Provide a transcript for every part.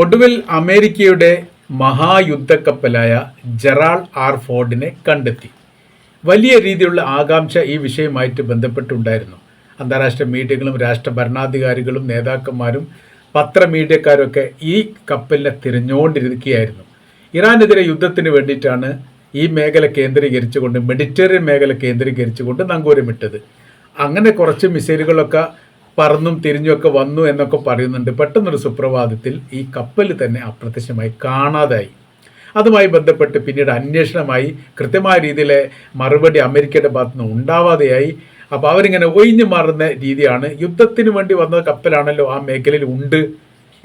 ഒടുവിൽ അമേരിക്കയുടെ മഹായുദ്ധക്കപ്പലായ Gerald R ഫോർഡിനെ കണ്ടെത്തി. വലിയ രീതിയിലുള്ള ആകാംക്ഷ ഈ വിഷയവുമായിട്ട് ബന്ധപ്പെട്ടുണ്ടായിരുന്നു. അന്താരാഷ്ട്ര മീഡിയകളും രാഷ്ട്ര ഭരണാധികാരികളും നേതാക്കന്മാരും പത്രമീഡിയക്കാരൊക്കെ ഈ കപ്പലിനെ തിരഞ്ഞുകൊണ്ടിരിക്കുകയായിരുന്നു. ഇറാനെതിരെ യുദ്ധത്തിന് വേണ്ടിയിട്ടാണ് ഈ മേഖല കേന്ദ്രീകരിച്ചുകൊണ്ട്, മെഡിറ്ററേനിയൻ മേഖല കേന്ദ്രീകരിച്ചുകൊണ്ട് നങ്കൂരമിട്ടത്. അങ്ങനെ കുറച്ച് മിസൈലുകളൊക്കെ പറന്നും തിരിഞ്ഞുമൊക്കെ വന്നു എന്നൊക്കെ പറയുന്നുണ്ട്. പെട്ടെന്നൊരു സുപ്രഭാതത്തിൽ ഈ കപ്പൽ തന്നെ അപ്രത്യക്ഷമായി കാണാതായി. അതുമായി ബന്ധപ്പെട്ട് പിന്നീട് അന്വേഷണമായി കൃത്യമായ രീതിയിലെ മറുപടി അമേരിക്കയുടെ ഭാഗത്തു നിന്ന് ഉണ്ടാവാതെയായി. അപ്പോൾ അവരിങ്ങനെ ഒഴിഞ്ഞു മാറുന്ന രീതിയാണ്. യുദ്ധത്തിന് വേണ്ടി വന്ന കപ്പലാണല്ലോ, ആ മേഖലയിൽ ഉണ്ട്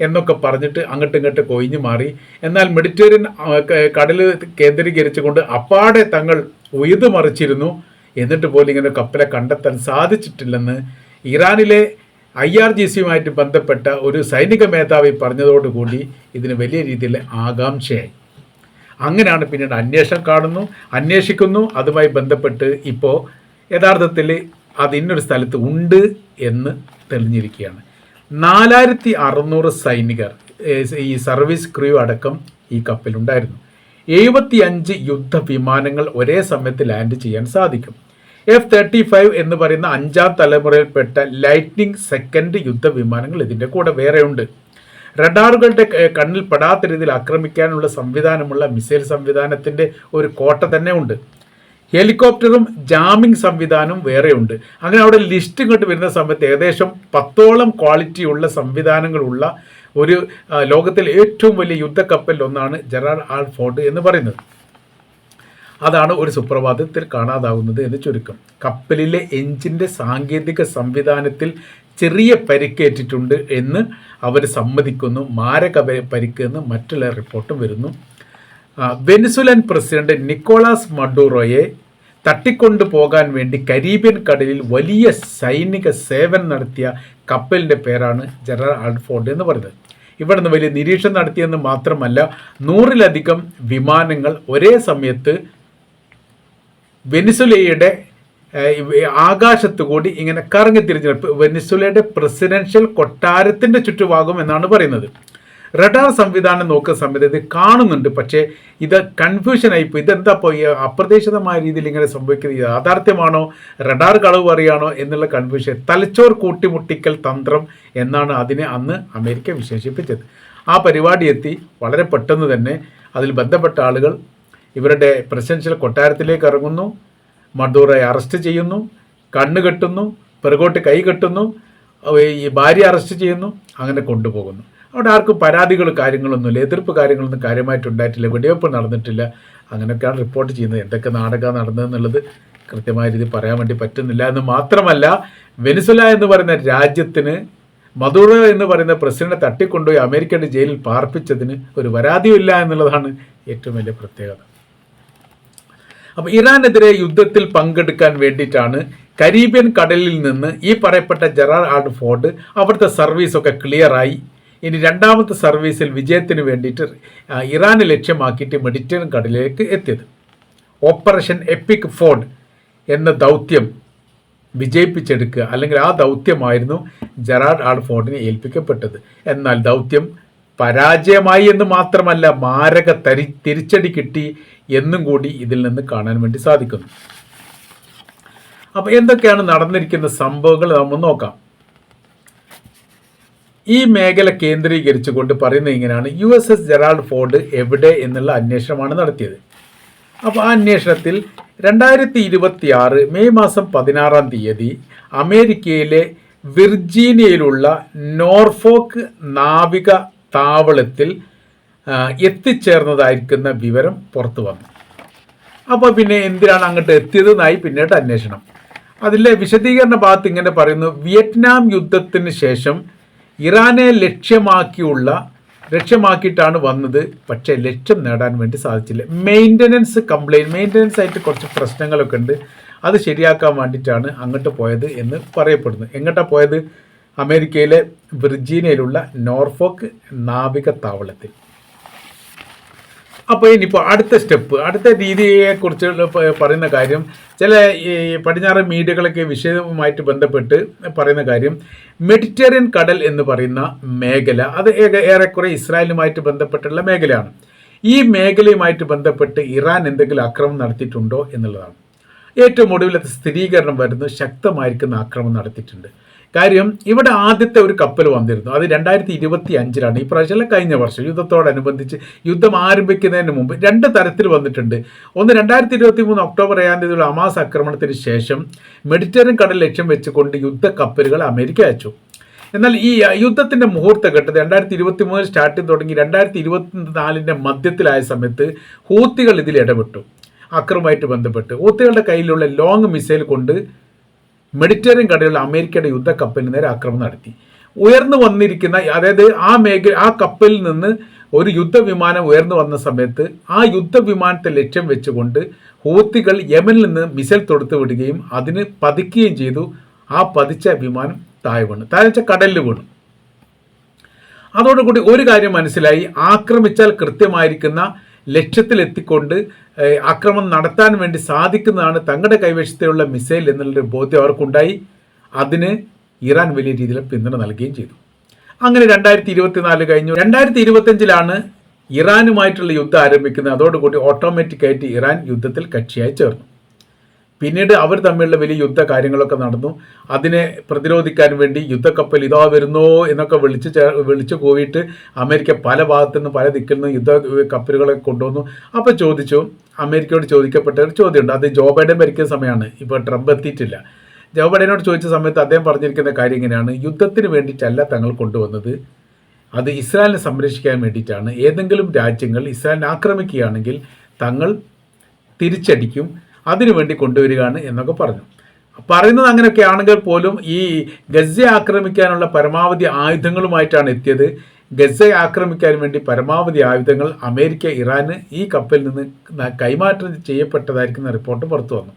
എന്നൊക്കെ പറഞ്ഞിട്ട് അങ്ങോട്ടും ഇങ്ങോട്ടൊക്കെ ഒഴിഞ്ഞു മാറി. എന്നാൽ മെഡിറ്ററേനിയൻ കടൽ കേന്ദ്രീകരിച്ചുകൊണ്ട് അപ്പാടെ തങ്ങൾ ഉഴുതുമറിച്ചിരുന്നു. എന്നിട്ട് പോലും ഇങ്ങനെ കപ്പലെ കണ്ടെത്താൻ സാധിച്ചിട്ടില്ലെന്ന് ഇറാനിലെ IRGCയുമായിട്ട് ബന്ധപ്പെട്ട ഒരു സൈനിക മേധാവി പറഞ്ഞതോടുകൂടി ഇതിന് വലിയ രീതിയിൽ ആകാംക്ഷയായി. അങ്ങനെയാണ് പിന്നീട് അന്വേഷിക്കുന്നു. അതുമായി ബന്ധപ്പെട്ട് ഇപ്പോൾ യഥാർത്ഥത്തിൽ അത് ഇന്നൊരു സ്ഥലത്ത് ഉണ്ട് എന്ന് തെളിഞ്ഞിരിക്കുകയാണ്. 4600 സൈനികർ, ഈ സർവീസ് ക്രൂ അടക്കം ഈ കപ്പലുണ്ടായിരുന്നു. 75 യുദ്ധവിമാനങ്ങൾ ഒരേ സമയത്ത് ലാൻഡ് ചെയ്യാൻ സാധിക്കും. F-35 എന്ന് പറയുന്ന 5ാം തലമുറയിൽപ്പെട്ട ലൈറ്റ്നിങ് സെക്കൻഡ് യുദ്ധവിമാനങ്ങൾ ഇതിൻ്റെ കൂടെ വേറെയുണ്ട്. റഡാറുകളുടെ കണ്ണിൽ പെടാത്ത രീതിയിൽ ആക്രമിക്കാനുള്ള സംവിധാനമുള്ള മിസൈൽ സംവിധാനത്തിൻ്റെ ഒരു കോട്ട തന്നെ ഉണ്ട്. ഹെലികോപ്റ്ററും ജാമിംഗ് സംവിധാനവും വേറെയുണ്ട്. അങ്ങനെ അവിടെ ലിസ്റ്റ് ഇങ്ങോട്ട് വരുന്ന സമയത്ത് ഏകദേശം 10ഓളം ക്വാളിറ്റിയുള്ള സംവിധാനങ്ങളുള്ള ഒരു ലോകത്തിലെ ഏറ്റവും വലിയ യുദ്ധക്കപ്പലിലൊന്നാണ് ജെറാൾഡ് ആർ ഫോർഡ് എന്ന് പറയുന്നത്. അതാണ് ഒരു സുപ്രഭാതത്തിൽ കാണാതാവുന്നത് എന്ന് ചുരുക്കം. കപ്പലിലെ എഞ്ചിൻ്റെ സാങ്കേതിക സംവിധാനത്തിൽ ചെറിയ പരിക്കേറ്റിട്ടുണ്ട് എന്ന് അവർ സമ്മതിക്കുന്നു. മാരക പരിക്ക് എന്ന് മറ്റുള്ള റിപ്പോർട്ടും വരുന്നു. വെനിസുലൻ പ്രസിഡന്റ് നിക്കോളാസ് മഡൂറോയെ തട്ടിക്കൊണ്ടു പോകാൻ വേണ്ടി കരീബിയൻ കടലിൽ വലിയ സൈനിക സേവനം നടത്തിയ കപ്പലിൻ്റെ പേരാണ് ജെറാൾഡ് ആർ ഫോർഡ് എന്ന് പറയുന്നത്. ഇവിടെ നിന്ന് വലിയ നിരീക്ഷണം നടത്തിയെന്ന് മാത്രമല്ല, 100ലധികം വിമാനങ്ങൾ ഒരേ സമയത്ത് വെനിസുലയുടെ ആകാശത്ത് കൂടി ഇങ്ങനെ കറങ്ങിത്തിരിഞ്ഞു വെനിസുലയുടെ പ്രസിഡൻഷ്യൽ കൊട്ടാരത്തിൻ്റെ ചുറ്റുഭാഗം എന്നാണ് പറയുന്നത്. റഡാർ സംവിധാനം നോക്കുന്ന സമയത്ത് ഇത് കാണുന്നുണ്ട്. പക്ഷേ ഇത് കൺഫ്യൂഷനായിപ്പോയി. ഇതെന്താ പോയി അപ്രതീക്ഷിതമായ രീതിയിൽ ഇങ്ങനെ സംഭവിക്കുന്നത്, യാഥാർത്ഥ്യമാണോ, റഡാർ കളവ് പറയുകയാണോ എന്നുള്ള കൺഫ്യൂഷൻ. തലച്ചോർ കൂട്ടിമുട്ടിക്കൽ തന്ത്രം എന്നാണ് അതിനെ അന്ന് അമേരിക്ക വിശേഷിപ്പിച്ചത്. ആ പരിപാടി എത്തി വളരെ പെട്ടെന്ന് തന്നെ അതിൽ ബന്ധപ്പെട്ട ആളുകൾ ഇവരുടെ പ്രസിഡൻഷ്യൽ കൊട്ടാരത്തിലേക്ക് ഇറങ്ങുന്നു. മഡൂറോയെ അറസ്റ്റ് ചെയ്യുന്നു, കണ്ണ് കെട്ടുന്നു, പിറകോട്ട് കൈ കെട്ടുന്നു, ഈ ഭാര്യ അറസ്റ്റ് ചെയ്യുന്നു, അങ്ങനെ കൊണ്ടുപോകുന്നു. അവിടെ ആർക്കും പരാതികൾ കാര്യങ്ങളൊന്നുമില്ല, എതിർപ്പ് കാര്യങ്ങളൊന്നും കാര്യമായിട്ടുണ്ടായിട്ടില്ല, വെടിവെപ്പ് നടന്നിട്ടില്ല. അങ്ങനെയൊക്കെയാണ് റിപ്പോർട്ട് ചെയ്യുന്നത്. എന്തൊക്കെ നാടകമാണ് നടന്നതെന്നുള്ളത് കൃത്യമായ രീതിയിൽ പറയാൻ വേണ്ടി പറ്റുന്നില്ല. എന്ന് മാത്രമല്ല, വെനിസുല എന്ന് പറയുന്ന രാജ്യത്തിന് മദൂറോ എന്ന് പറയുന്ന പ്രസിഡന്റ് തട്ടിക്കൊണ്ടുപോയി അമേരിക്കയുടെ ജയിലിൽ പാർപ്പിച്ചതിന് ഒരു പരാതിയുമില്ല എന്നുള്ളതാണ് ഏറ്റവും വലിയ പ്രത്യേകത. അപ്പോൾ ഇറാനെതിരെ യുദ്ധത്തിൽ പങ്കെടുക്കാൻ വേണ്ടിയിട്ടാണ് കരീബിയൻ കടലിൽ നിന്ന് ഈ പറയപ്പെട്ട ജെറാൾഡ് ആർ ഫോർഡ് അവിടുത്തെ സർവീസൊക്കെ ക്ലിയറായി. ഇനി രണ്ടാമത്തെ സർവീസിൽ വിജയത്തിന് വേണ്ടിയിട്ട് ഇറാനെ ലക്ഷ്യമാക്കിയിട്ട് മെഡിറ്ററേനിയൻ കടലിലേക്ക് എത്തിയത്. ഓപ്പറേഷൻ എപ്പിക് ഫോർഡ് എന്ന ദൗത്യം വിജയിപ്പിച്ചെടുക്കുക, അല്ലെങ്കിൽ ആ ദൗത്യമായിരുന്നു ജെറാൾഡ് ആർ ഫോർഡിനെ ഏൽപ്പിക്കപ്പെട്ടത്. എന്നാൽ ദൗത്യം പരാജയമായി എന്ന് മാത്രമല്ല, മാരക തിരിച്ചടി കിട്ടി എന്നും കൂടി ഇതിൽ നിന്ന് കാണാൻ വേണ്ടി സാധിക്കുന്നു. അപ്പോൾ എന്തൊക്കെയാണ് നടന്നിരിക്കുന്ന സംഭവങ്ങൾ നമ്മൾ നോക്കാം. ഈ മേഖല കേന്ദ്രീകരിച്ചുകൊണ്ട് പറയുന്നത് ഇങ്ങനെയാണ്: USS ജെറാൾഡ് ഫോർഡ് എവിടെ എന്നുള്ള അന്വേഷണമാണ് നടത്തിയത്. അപ്പോൾ ആ അന്വേഷണത്തിൽ 2026 മെയ് മാസം 16-ാം തീയതി അമേരിക്കയിലെ വിർജീനിയയിലുള്ള നോർഫോക്ക് നാവിക താവളത്തിൽ എത്തിച്ചേർന്നതായിരിക്കുന്ന വിവരം പുറത്തു വന്നു. അപ്പോൾ പിന്നെ എന്തിനാണ് അങ്ങോട്ട് എത്തിയതെന്നായി പിന്നീട് അന്വേഷണം. അതിലെ വിശദീകരണ ഭാഗത്ത് ഇങ്ങനെ പറയുന്നു: വിയറ്റ്നാം യുദ്ധത്തിന് ശേഷം ഇറാനെ ലക്ഷ്യമാക്കിയിട്ടാണ് വന്നത്. പക്ഷേ ലക്ഷ്യം നേടാൻ വേണ്ടി സാധിച്ചില്ല. മെയിൻ്റനൻസ് ആയിട്ട് കുറച്ച് പ്രശ്നങ്ങളൊക്കെ ഉണ്ട്. അത് ശരിയാക്കാൻ വേണ്ടിയിട്ടാണ് അങ്ങോട്ട് പോയത് എന്ന് പറയപ്പെടുന്നു. എങ്ങോട്ടാണ് പോയത്? അമേരിക്കയിലെ വിർജീനിയയിലുള്ള നോർഫോക്ക് നാവിക താവളത്തിൽ. അപ്പോൾ ഇനിയിപ്പോൾ അടുത്ത രീതിയെക്കുറിച്ച് പറയുന്ന കാര്യം, ചില ഈ പടിഞ്ഞാറൻ മീഡിയകളൊക്കെ വിഷയവുമായിട്ട് ബന്ധപ്പെട്ട് പറയുന്ന കാര്യം, മെഡിറ്ററേനിയൻ കടൽ എന്ന് പറയുന്ന മേഖല അത് ഏറെക്കുറെ ഇസ്രായേലുമായിട്ട് ബന്ധപ്പെട്ടുള്ള മേഖലയാണ്. ഈ മേഖലയുമായിട്ട് ബന്ധപ്പെട്ട് ഇറാൻ എന്തെങ്കിലും ആക്രമണം നടത്തിയിട്ടുണ്ടോ എന്നുള്ളതാണ്. ഏറ്റവും ഒടുവിലത്തെ സ്ഥിരീകരണം വരുന്നത് ശക്തമായിരിക്കുന്ന ആക്രമണം നടത്തിയിട്ടുണ്ട്. കാര്യം, ഇവിടെ ആദ്യത്തെ ഒരു കപ്പൽ വന്നിരുന്നു. അത് 2025 ഈ പ്രാവശ്യമല്ല, കഴിഞ്ഞ വർഷം യുദ്ധത്തോടനുബന്ധിച്ച് യുദ്ധം ആരംഭിക്കുന്നതിന് മുമ്പ് 2 തരത്തിൽ വന്നിട്ടുണ്ട്. ഒന്ന്, 2023 ഒക്ടോബർ 7 ഹമാസ് ആക്രമണത്തിന് ശേഷം മെഡിറ്ററേനിയൻ കടൽ ലക്ഷ്യം വെച്ചുകൊണ്ട് യുദ്ധക്കപ്പലുകൾ അമേരിക്ക അയച്ചു. എന്നാൽ ഈ യുദ്ധത്തിൻ്റെ മുഹൂർത്തഘട്ടത്തിൽ 2023 സ്റ്റാർട്ട് തുടങ്ങി 2024 മധ്യത്തിലായ സമയത്ത് ഹൂത്തികൾ ഇതിൽ ഇടപെട്ടു. ആക്രമണവുമായിട്ട് ബന്ധപ്പെട്ട് ഹൂത്തികളുടെ കയ്യിലുള്ള ലോങ് മിസൈൽ കൊണ്ട് മെഡിറ്ററേനിയൻ കടലിലുള്ള അമേരിക്കയുടെ യുദ്ധക്കപ്പലിന് നേരെ ആക്രമണം നടത്തി. ഉയർന്നു വന്നിരിക്കുന്ന, അതായത് ആ കപ്പലിൽ നിന്ന് ഒരു യുദ്ധവിമാനം ഉയർന്നു വന്ന സമയത്ത് ആ യുദ്ധവിമാനത്തെ ലക്ഷ്യം വെച്ചുകൊണ്ട് ഹൂത്തികൾ യമനിൽ നിന്ന് മിസൈൽ തൊടുത്തു വിടുകയും അതിന് പതിക്കുകയും ചെയ്തു. ആ പതിച്ച വിമാനം താഴെ കടലിൽ വീണു. അതോടുകൂടി ഒരു കാര്യം മനസ്സിലായി, ആക്രമിച്ചാൽ കൃത്യമായിരിക്കുന്ന ലക്ഷ്യത്തിലെത്തിക്കൊണ്ട് ആക്രമണം നടത്താൻ വേണ്ടി സാധിക്കുന്നതാണ് തങ്ങളുടെ കൈവശത്തിലുള്ള മിസൈൽ എന്നുള്ളൊരു ബോധ്യം അവർക്കുണ്ടായി. അതിന് ഇറാൻ വലിയ രീതിയിൽ പിന്തുണ നൽകുകയും ചെയ്തു. അങ്ങനെ 2024 കഴിഞ്ഞു. 2025 ഇറാനുമായിട്ടുള്ള യുദ്ധം ആരംഭിക്കുന്നത്. അതോടുകൂടി ഓട്ടോമാറ്റിക്കായിട്ട് ഇറാൻ യുദ്ധത്തിൽ കക്ഷിയായി ചേർന്നു. പിന്നീട് അവർ തമ്മിലുള്ള വലിയ യുദ്ധ കാര്യങ്ങളൊക്കെ നടന്നു. അതിനെ പ്രതിരോധിക്കാൻ വേണ്ടി യുദ്ധക്കപ്പൽ ഇതാ വരുന്നോ എന്നൊക്കെ വിളിച്ചു പോയിട്ട് അമേരിക്ക പല ഭാഗത്തുനിന്നും പല ദിക്കിൽ നിന്നും യുദ്ധ കപ്പലുകളെ കൊണ്ടുവന്നു. അപ്പോൾ അമേരിക്കയോട് ചോദിക്കപ്പെട്ട ഒരു ചോദ്യമുണ്ട്. അത് ജോ ബൈഡൻ ഭരിക്കുന്ന സമയമാണ്, ഇപ്പോൾ ട്രംപ് എത്തിയിട്ടില്ല. ജോ ബൈഡനോട് ചോദിച്ച സമയത്ത് അദ്ദേഹം പറഞ്ഞിരിക്കുന്ന കാര്യം ഇങ്ങനെയാണ്: യുദ്ധത്തിന് വേണ്ടിയിട്ടല്ല തങ്ങൾ കൊണ്ടുവന്നത്, അത് ഇസ്രായേലിനെ സംരക്ഷിക്കാൻ വേണ്ടിയിട്ടാണ്. ഏതെങ്കിലും രാജ്യങ്ങൾ ഇസ്രായേലിനെ ആക്രമിക്കുകയാണെങ്കിൽ തങ്ങൾ തിരിച്ചടിക്കും, അതിനുവേണ്ടി കൊണ്ടുവരികയാണ് എന്നൊക്കെ പറഞ്ഞു. പറയുന്നത് അങ്ങനെയൊക്കെ ആണെങ്കിൽ പോലും ഈ ഗസയെ ആക്രമിക്കാനുള്ള പരമാവധി ആയുധങ്ങളുമായിട്ടാണ് എത്തിയത്. ഗസയെ ആക്രമിക്കാൻ വേണ്ടി പരമാവധി ആയുധങ്ങൾ അമേരിക്ക ഇറാന് ഈ കപ്പലിൽ നിന്ന് കൈമാറ്റം ചെയ്യപ്പെട്ടതായിരിക്കുന്ന റിപ്പോർട്ട് പുറത്തു വന്നു.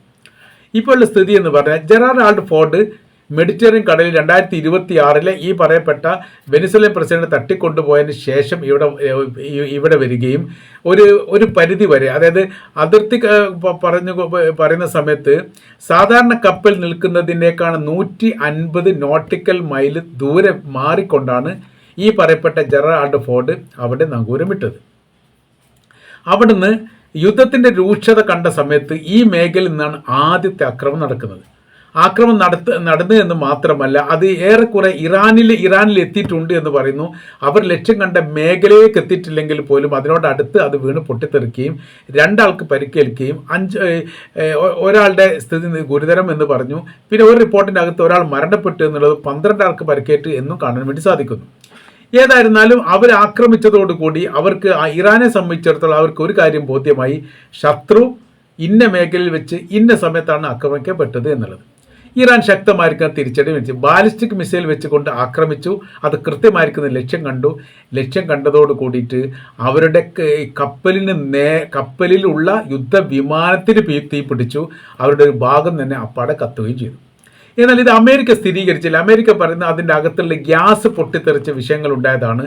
ഇപ്പോഴുള്ള സ്ഥിതി എന്ന് പറഞ്ഞാൽ, ജെറാൾഡ് ഫോർഡ് മെഡിറ്ററേനിയൻ കടലിൽ 2026 ഈ പറയപ്പെട്ട വെനിസ്വേലൻ പ്രസിഡന്റ് തട്ടിക്കൊണ്ടുപോയതിന് ശേഷം ഇവിടെ വരികയും ഒരു പരിധി വരെ, അതായത് അതിർത്തി പറയുന്ന സമയത്ത് സാധാരണ കപ്പൽ നിൽക്കുന്നതിനേക്കാൾ 150 നോട്ടിക്കൽ മൈൽ ദൂരെ മാറിക്കൊണ്ടാണ് ഈ പറയപ്പെട്ട ജെറാൾഡ് ഫോർഡ് അവിടെ നങ്കൂരമിട്ടത്. അവിടുന്ന് യുദ്ധത്തിൻ്റെ രൂക്ഷത കണ്ട സമയത്ത് ഈ മേഖലയിൽ നിന്നാണ് ആദ്യത്തെ ആക്രമണം നടക്കുന്നത്. ആക്രമണം നടന്നു എന്ന് മാത്രമല്ല, അത് ഏറെക്കുറെ ഇറാനിൽ എത്തിയിട്ടുണ്ട് എന്ന് പറയുന്നു. അവർ ലക്ഷ്യം കണ്ട മേഖലയിലേക്ക് എത്തിയിട്ടില്ലെങ്കിൽ പോലും അതിനോടടുത്ത് അത് വീണ് പൊട്ടിത്തെറിക്കുകയും 2 ആൾക്ക് പരിക്കേൽക്കുകയും ഒരാളുടെ സ്ഥിതി ഗുരുതരം എന്ന് പറഞ്ഞു. പിന്നെ ഒരു റിപ്പോർട്ടിൻ്റെ അകത്ത് ഒരാൾ മരണപ്പെട്ടു എന്നുള്ളത് 12 ആൾക്ക് പരിക്കേറ്റ് എന്നും കാണാൻ വേണ്ടി സാധിക്കുന്നു. ഏതായിരുന്നാലും അവർ ആക്രമിച്ചതോടുകൂടി അവർക്ക് ഇറാനെ സംബന്ധിച്ചിടത്തോളം അവർക്ക് ഒരു കാര്യം ബോധ്യമായി: ശത്രു ഇന്ന മേഖലയിൽ വെച്ച് ഇന്ന സമയത്താണ് ആക്രമിക്കപ്പെട്ടത് എന്നുള്ളത്. ഇറാൻ ശക്തമായിരിക്കുന്ന തിരിച്ചടി വെച്ച് ബാലിസ്റ്റിക് മിസൈൽ വെച്ചുകൊണ്ട് ആക്രമിച്ചു. അത് ലക്ഷ്യം കണ്ടു. ലക്ഷ്യം കണ്ടതോട് കൂടിയിട്ട് അവരുടെ കപ്പലിലുള്ള യുദ്ധവിമാനത്തിന് തീപിടിച്ചു. അവരുടെ ഒരു ഭാഗം തന്നെ അപ്പാടെ കത്തുകയും ചെയ്തു. എന്നാൽ ഇത് അമേരിക്ക സ്ഥിരീകരിച്ചില്ല. അമേരിക്ക പറയുന്നത് അതിൻ്റെ അകത്തുള്ള ഗ്യാസ് പൊട്ടിത്തെറിച്ച വിഷയങ്ങൾ ഉണ്ടായതാണ്.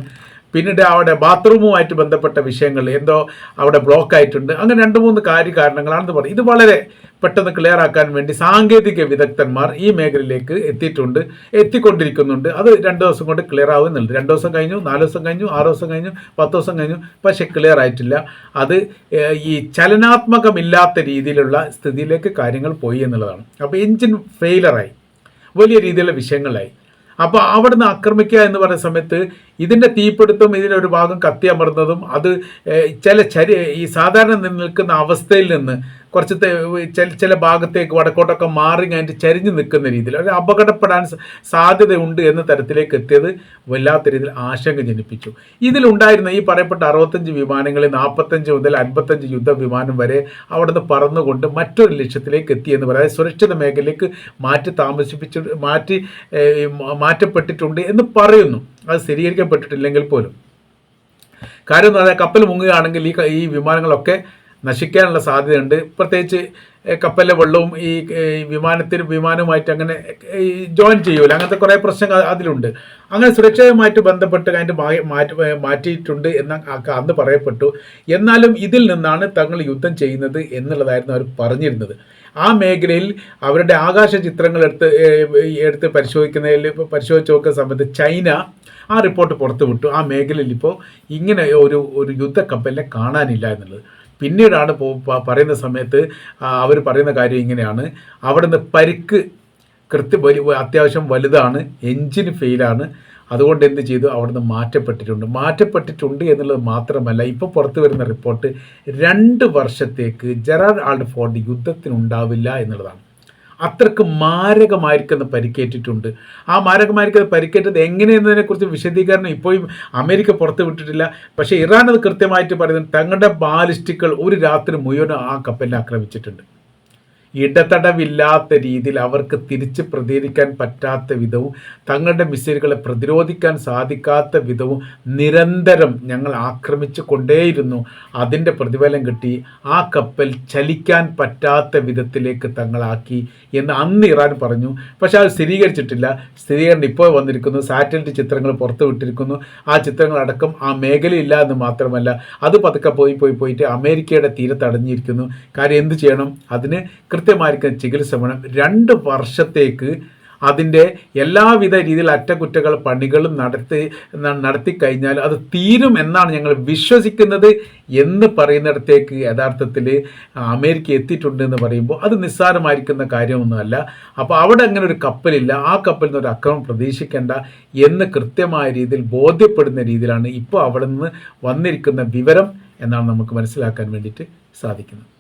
പിന്നീട് അവിടെ ബാത്റൂമുമായിട്ട് ബന്ധപ്പെട്ട വിഷയങ്ങൾ എന്തോ അവിടെ ബ്ലോക്ക് ആയിട്ടുണ്ട്. അങ്ങനെ 2-3 കാരണങ്ങളാണെന്ന് പറയും. ഇത് വളരെ പെട്ടെന്ന് ക്ലിയർ ആക്കാൻ വേണ്ടി സാങ്കേതിക വിദഗ്ധന്മാർ ഈ മേഖലയിലേക്ക് എത്തിക്കൊണ്ടിരിക്കുന്നുണ്ട്. അത് 2 ദിവസം കൊണ്ട് ക്ലിയർ ആവുന്നുണ്ട്. 2 ദിവസം കഴിഞ്ഞു, 4 ദിവസം കഴിഞ്ഞു, 6 ദിവസം കഴിഞ്ഞു, 10 ദിവസം കഴിഞ്ഞു, പക്ഷേ ക്ലിയർ ആയിട്ടില്ല. അത് ഈ ചലനാത്മകമില്ലാത്ത രീതിയിലുള്ള സ്ഥിതിയിലേക്ക് കാര്യങ്ങൾ പോയി എന്നുള്ളതാണ്. അപ്പോൾ എൻജിൻ ഫെയിലറായി, വലിയ രീതിയിലുള്ള വിഷയങ്ങളായി. അപ്പോൾ അവിടുന്ന് ആക്രമിക്കുക എന്ന് പറയുന്ന സമയത്ത് ഇതിൻ്റെ തീപിടുത്തം, ഇതിനൊരു ഭാഗം കത്തിയമർന്നതും, അത് ഈ സാധാരണ നിൽക്കുന്ന അവസ്ഥയിൽ നിന്ന് കുറച്ച് ചില ഭാഗത്തേക്ക് വടക്കോട്ടൊക്കെ മാറി കഴിഞ്ഞിട്ട് ചരിഞ്ഞ് നിൽക്കുന്ന രീതിയിൽ ഒരു അപകടപ്പെടാൻ സാധ്യതയുണ്ട് എന്ന തരത്തിലേക്ക് എത്തിയത് വല്ലാത്ത രീതിയിൽ ആശങ്ക ജനിപ്പിച്ചു. ഇതിലുണ്ടായിരുന്ന ഈ പറയപ്പെട്ട 65 വിമാനങ്ങളിൽ 45 മുതൽ 55 യുദ്ധവിമാനം വരെ അവിടുന്ന് പറന്നുകൊണ്ട് മറ്റൊരു ലക്ഷ്യത്തിലേക്ക് എത്തിയെന്ന് പറയാം. സുരക്ഷിത മേഖലയിലേക്ക് മാറ്റപ്പെട്ടിട്ടുണ്ട് എന്ന് പറയുന്നു. അത് സ്ഥിരീകരിക്കപ്പെട്ടിട്ടില്ലെങ്കിൽ പോലും. കാര്യം എന്ന് പറഞ്ഞാൽ, കപ്പൽ മുങ്ങുകയാണെങ്കിൽ ഈ വിമാനങ്ങളൊക്കെ നശിക്കാനുള്ള സാധ്യതയുണ്ട്. പ്രത്യേകിച്ച് കപ്പലിലെ വെള്ളവും ഈ വിമാനവുമായിട്ട് അങ്ങനെ ജോയിൻ ചെയ്യൂല, അങ്ങനത്തെ കുറേ പ്രശ്നങ്ങൾ അതിലുണ്ട്. അങ്ങനെ സുരക്ഷയുമായിട്ട് ബന്ധപ്പെട്ട് അതിൻ്റെ മാറ്റിയിട്ടുണ്ട് എന്ന് അന്ന് പറയപ്പെട്ടു. എന്നാലും ഇതിൽ നിന്നാണ് തങ്ങൾ യുദ്ധം ചെയ്യുന്നത് എന്നുള്ളതായിരുന്നു അവർ പറഞ്ഞിരുന്നത്. ആ മേഖലയിൽ അവരുടെ ആകാശ ചിത്രങ്ങൾ എടുത്ത് പരിശോധിച്ച് നോക്കുന്ന സമയത്ത് ചൈന ആ റിപ്പോർട്ട് പുറത്തുവിട്ടു. ആ മേഖലയിൽ ഇപ്പോൾ ഇങ്ങനെ ഒരു യുദ്ധക്കപ്പലിനെ കാണാനില്ല എന്നുള്ളത്. പിന്നീടാണ് പറയുന്ന സമയത്ത് അവർ പറയുന്ന കാര്യം ഇങ്ങനെയാണ്, അവിടുന്ന് പരിക്ക് അത്യാവശ്യം വലുതാണ്, എൻജിൻ ഫെയിലാണ്, അതുകൊണ്ട് എന്ത് ചെയ്തു, അവിടുന്ന് മാറ്റപ്പെട്ടിട്ടുണ്ട് എന്നുള്ളത് മാത്രമല്ല, ഇപ്പോൾ പുറത്തു വരുന്ന റിപ്പോർട്ട് 2 വർഷത്തേക്ക് ജെറാൾഡ് ആൾഫോർഡ് യുദ്ധത്തിനുണ്ടാവില്ല എന്നുള്ളതാണ്. അത്രക്ക് മാരകമായിരിക്കുന്ന പരിക്കേറ്റിട്ടുണ്ട്. ആ മാരകമായിരിക്കുന്ന പരിക്കേറ്റത് എങ്ങനെയെന്നതിനെക്കുറിച്ച് വിശദീകരണം ഇപ്പോഴും അമേരിക്ക പുറത്തു വിട്ടിട്ടില്ല. പക്ഷേ ഇറാൻ അത് കൃത്യമായിട്ട് പറയുന്നത് തങ്ങളുടെ ബാലിസ്റ്റിക്കുകൾ ഒരു രാത്രി മുഴുവൻ ആ കപ്പലിനെ ആക്രമിച്ചിട്ടുണ്ട്. ഇടതടവില്ലാത്ത രീതിയിൽ അവർക്ക് തിരിച്ച് പ്രതികരിക്കാൻ പറ്റാത്ത വിധവും തങ്ങളുടെ മിസൈലുകളെ പ്രതിരോധിക്കാൻ സാധിക്കാത്ത വിധവും നിരന്തരം ഞങ്ങൾ ആക്രമിച്ചു കൊണ്ടേയിരുന്നു. അതിൻ്റെ പ്രതിഫലം കിട്ടി. ആ കപ്പൽ ചലിക്കാൻ പറ്റാത്ത വിധത്തിലേക്ക് തങ്ങളാക്കി എന്ന് അന്ന് ഇറാൻ പറഞ്ഞു. പക്ഷേ അത് സ്ഥിരീകരിച്ചിട്ടില്ല. സ്ഥിരീകരണം ഇപ്പോൾ വന്നിരിക്കുന്നു. സാറ്റലൈറ്റ് ചിത്രങ്ങൾ പുറത്തു വിട്ടിരിക്കുന്നു. ആ ചിത്രങ്ങളടക്കം ആ മേഖലയില്ല എന്ന് മാത്രമല്ല, അത് പതുക്കെ പോയിട്ട് അമേരിക്കയുടെ തീരത്തടഞ്ഞിരിക്കുന്നു. കാര്യം എന്ത് ചെയ്യണം, അതിന് കൃത്യമായിരിക്കും ചികിത്സ വേണം. 2 വർഷത്തേക്ക് അതിൻ്റെ എല്ലാവിധ രീതിയിൽ അറ്റകുറ്റകൾ പണികളും നടത്തി കഴിഞ്ഞാൽ അത് തീരും എന്നാണ് ഞങ്ങൾ വിശ്വസിക്കുന്നത് എന്ന് പറയുന്നിടത്തേക്ക് യഥാർത്ഥത്തിൽ അമേരിക്ക എത്തിയിട്ടുണ്ട് എന്ന് പറയുമ്പോൾ അത് നിസ്സാരമായിരിക്കുന്ന കാര്യമൊന്നുമല്ല. അപ്പോൾ അവിടെ അങ്ങനെ ഒരു കപ്പലില്ല, ആ കപ്പലിൽ നിന്ന് ഒരു ആക്രമണം പ്രതീക്ഷിക്കേണ്ട എന്ന് കൃത്യമായ രീതിയിൽ ബോധ്യപ്പെടുന്ന രീതിയിലാണ് ഇപ്പോൾ അവിടെ നിന്ന് വന്നിരിക്കുന്ന വിവരം എന്നാണ് നമുക്ക് മനസ്സിലാക്കാൻ വേണ്ടിയിട്ട് സാധിക്കുന്നത്.